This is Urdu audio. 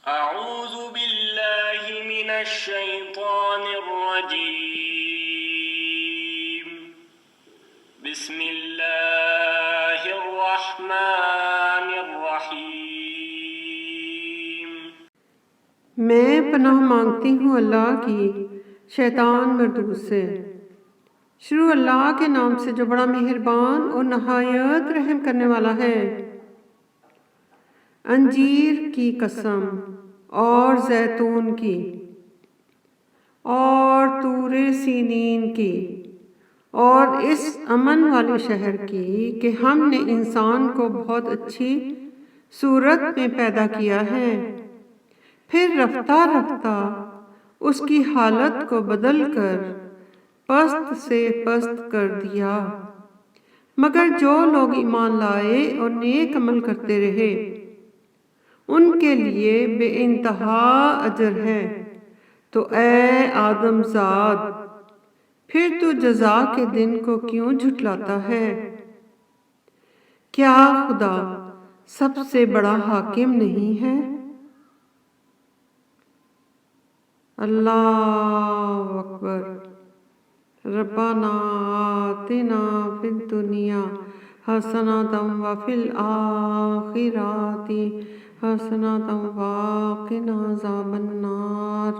أعوذ بالله من الشيطان الرجيم بسم الله الرحمن الرحيم میں پناہ مانگتی ہوں اللہ کی شیطان مردود سے۔ شروع اللہ کے نام سے جو بڑا مہربان اور نہایت رحم کرنے والا ہے۔ انجیر کی قسم اور زیتون کی اور طور سینین کی اور اس امن والے شہر کی کہ ہم نے انسان کو بہت اچھی صورت میں پیدا کیا ہے، پھر رفتہ رفتہ اس کی حالت کو بدل کر پست سے پست کر دیا، مگر جو لوگ ایمان لائے اور نیک عمل کرتے رہے ان کے لیے بے انتہا اجر ہے۔ تو اے آدم زاد، پھر تو جزا کے دن کو کیوں جھٹلاتا ہے؟ کیا خدا سب سے بڑا حاکم نہیں ہے؟ اللہ اکبر۔ ربنا آتنا فی الدنیا حسنۃ وفی الآخرۃ حسنۃ وقنا عذاب النار